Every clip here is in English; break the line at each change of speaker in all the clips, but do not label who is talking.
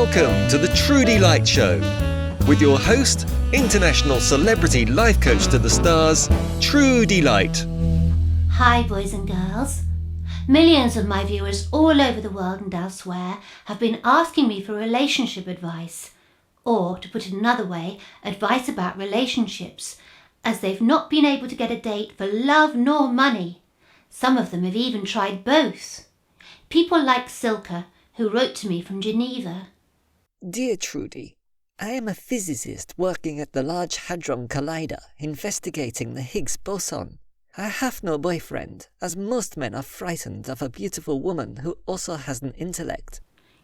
Welcome to the Trudy Lite Show with your host, international celebrity life coach to the stars, Trudy Lite.
Hi boys and girls. Millions of my viewers all over the world and elsewhere have been asking me for relationship advice, or to put it another way, advice about relationships, as they've not been able to get a date for love nor money. Some of them have even tried both. People like Silke, who wrote to me from Geneva.
Dear Trudy, I am a physicist working at the Large Hadron Collider investigating the Higgs boson. I have no boyfriend, as most men are frightened of a beautiful woman who also has an intellect.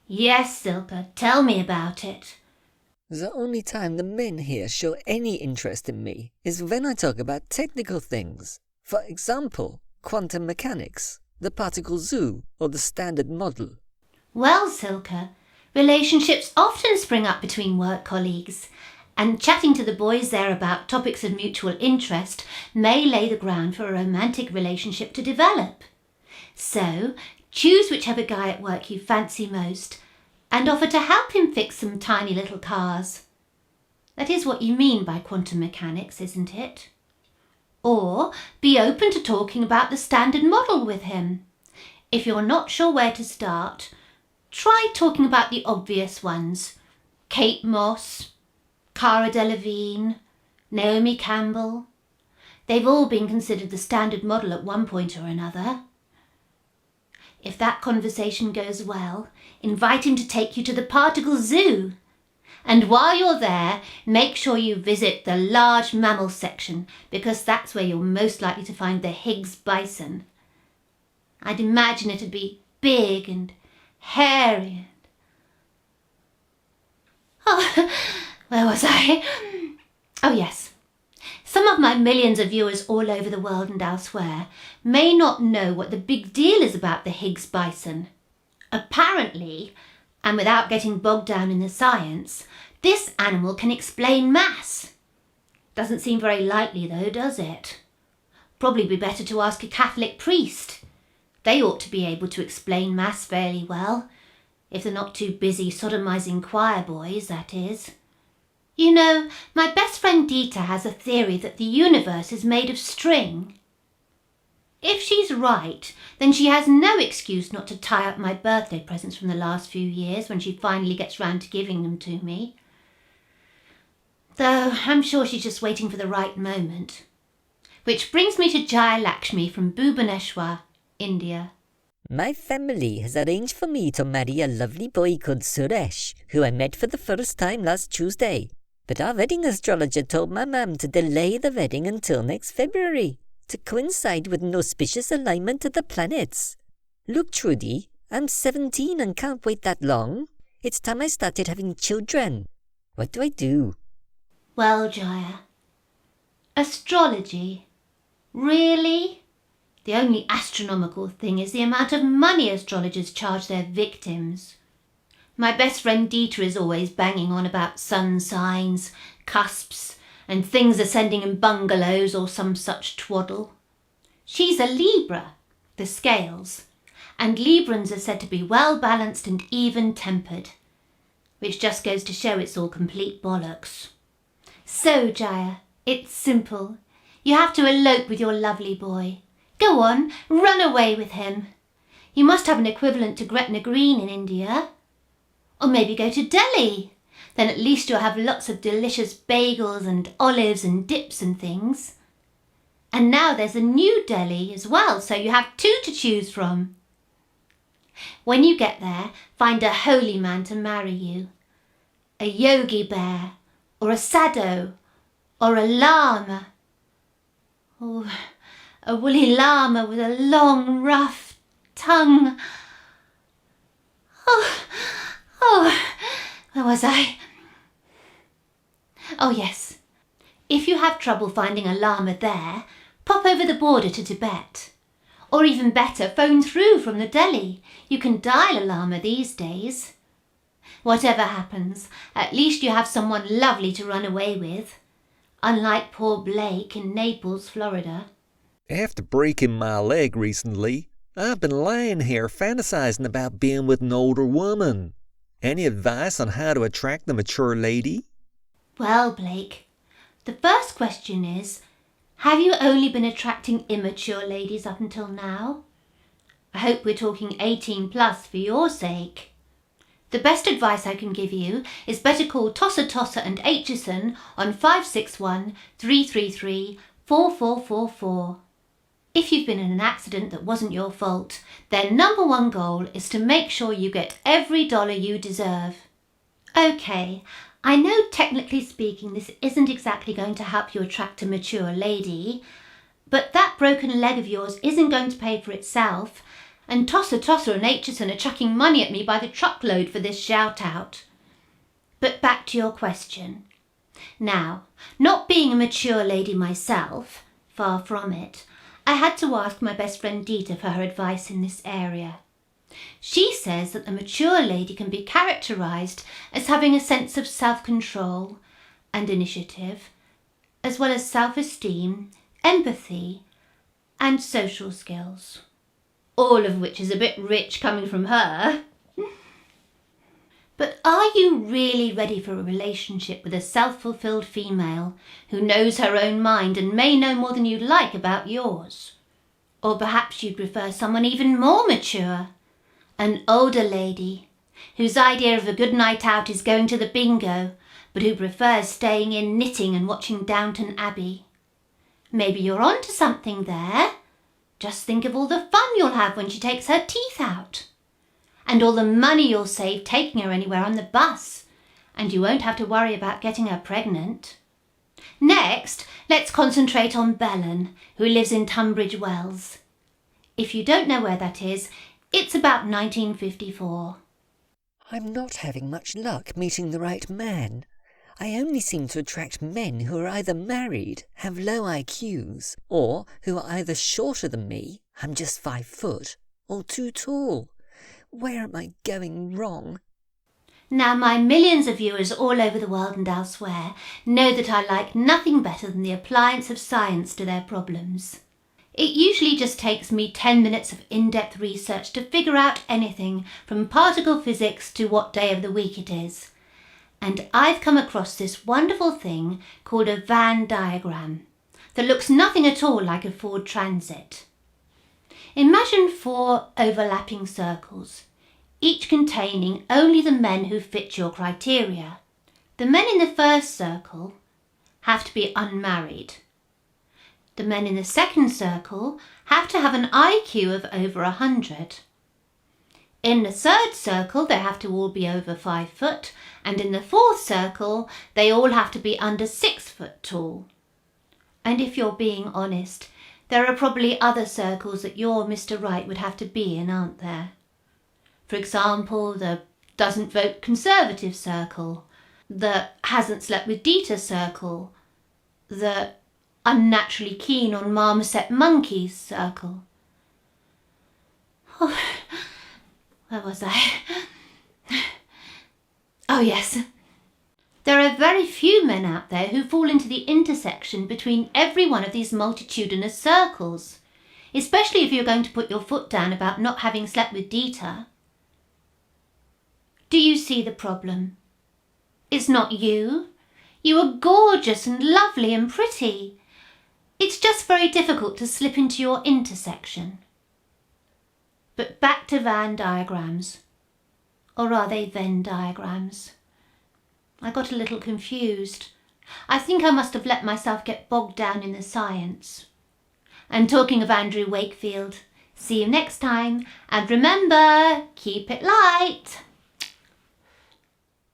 Yes, Silke, tell me about it.
The only time the men here show any interest in me is when I talk about technical things. For example, quantum mechanics, the particle zoo, or the standard model.
Well, Silke, relationships often spring up between work colleagues, and chatting to the boys there about topics of mutual interest may lay the ground for a romantic relationship to develop. So, choose whichever guy at work you fancy most and offer to help him fix some tiny little cars. That is what you mean by quantum mechanics, isn't it? Or be open to talking about the standard model with him. If you're not sure where to start, try talking about the obvious ones. Kate Moss, Cara Delevingne, Naomi Campbell. They've all been considered the standard model at one point or another. If that conversation goes well, invite him to take you to the particle zoo. And while you're there, make sure you visit the large mammal section, because that's where you're most likely to find the Higgs bison. I'd imagine it'd be big and hairy and... Oh, where was I? Oh yes. Some of my millions of viewers all over the world and elsewhere may not know what the big deal is about the Higgs bison. Apparently, and without getting bogged down in the science, this animal can explain mass. Doesn't seem very likely though, does it? Probably be better to ask a Catholic priest. They ought to be able to explain mass fairly well, if they're not too busy sodomizing choir boys, that is. You know, my best friend Dita has a theory that the universe is made of string. If she's right, then she has no excuse not to tie up my birthday presents from the last few years when she finally gets round to giving them to me. Though I'm sure she's just waiting for the right moment. Which brings me to Jaya Lakshmi from Bhubaneswar, India.
My family has arranged for me to marry a lovely boy called Suresh, who I met for the first time last Tuesday. But our wedding astrologer told my mum to delay the wedding until next February, to coincide with an auspicious alignment of the planets. Look, Trudy, I'm 17 and can't wait that long. It's time I started having children. What do I do?
Well, Jaya, astrology? Really? The only astronomical thing is the amount of money astrologers charge their victims. My best friend Dita is always banging on about sun signs, cusps, and things ascending in bungalows or some such twaddle. She's a Libra, the scales, and Librans are said to be well-balanced and even-tempered, which just goes to show it's all complete bollocks. So, Jaya, it's simple. You have to elope with your lovely boy. Go on, run away with him. You must have an equivalent to Gretna Green in India. Or maybe go to Delhi. Then at least you'll have lots of delicious bagels and olives and dips and things. And now there's a new Delhi as well, so you have two to choose from. When you get there, find a holy man to marry you. A yogi bear, or a sadhu, or a lama. Oh, a woolly llama with a long, rough tongue. Oh, where was I? Oh yes, if you have trouble finding a llama there, pop over the border to Tibet. Or even better, phone through from the Delhi. You can dial a llama these days. Whatever happens, at least you have someone lovely to run away with. Unlike poor Blake in Naples, Florida.
After breaking my leg recently, I've been lying here fantasizing about being with an older woman. Any advice on how to attract the mature lady?
Well, Blake, the first question is, have you only been attracting immature ladies up until now? I hope we're talking 18 plus for your sake. The best advice I can give you is better call Tosser and Aitchison on 561 333 4444. If you've been in an accident that wasn't your fault, their number one goal is to make sure you get every dollar you deserve. Okay, I know technically speaking this isn't exactly going to help you attract a mature lady, but that broken leg of yours isn't going to pay for itself, and Tosser and Aitchison are chucking money at me by the truckload for this shout-out. But back to your question. Now, not being a mature lady myself, far from it, I had to ask my best friend Dita for her advice in this area. She says that the mature lady can be characterised as having a sense of self-control and initiative, as well as self-esteem, empathy, and social skills. All of which is a bit rich coming from her. But are you really ready for a relationship with a self-fulfilled female who knows her own mind and may know more than you'd like about yours? Or perhaps you'd prefer someone even more mature, an older lady whose idea of a good night out is going to the bingo, but who prefers staying in knitting and watching Downton Abbey. Maybe you're onto something there. Just think of all the fun you'll have when she takes her teeth out. And all the money you'll save taking her anywhere on the bus. And you won't have to worry about getting her pregnant. Next, let's concentrate on Belen, who lives in Tunbridge Wells. If you don't know where that is, it's about 1954.
I'm not having much luck meeting the right man. I only seem to attract men who are either married, have low IQs, or who are either shorter than me, I'm just 5 foot, or too tall. Where am I going wrong?
Now my millions of viewers all over the world and elsewhere know that I like nothing better than the appliance of science to their problems. It usually just takes me 10 minutes of in-depth research to figure out anything from particle physics to what day of the week it is. And I've come across this wonderful thing called a Venn diagram that looks nothing at all like a Ford Transit. Imagine 4 overlapping circles, each containing only the men who fit your criteria. The men in the first circle have to be unmarried. The men in the second circle have to have an IQ of over 100. In the third circle, they have to all be over 5 foot, and in the fourth circle, they all have to be under 6 foot tall. And if you're being honest, there are probably other circles that your Mr. Right would have to be in, aren't there? For example, the doesn't vote Conservative circle, the hasn't slept with Dita circle, the unnaturally keen on marmoset monkeys circle. Oh, where was I? Oh yes. There are very few men out there who fall into the intersection between every one of these multitudinous circles, especially if you're going to put your foot down about not having slept with Dita. Do you see the problem? It's not you. You are gorgeous and lovely and pretty. It's just very difficult to slip into your intersection. But back to Venn diagrams. Or are they Venn diagrams? I got a little confused. I think I must have let myself get bogged down in the science. And talking of Andrew Wakefield, see you next time, and remember, keep it light.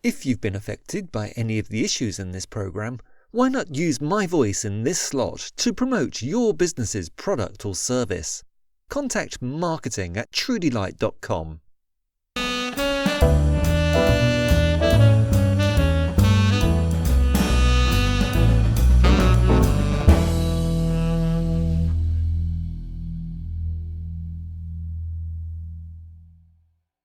If you've been affected by any of the issues in this programme, why not use my voice in this slot to promote your business's product or service? Contact marketing@trudylite.com.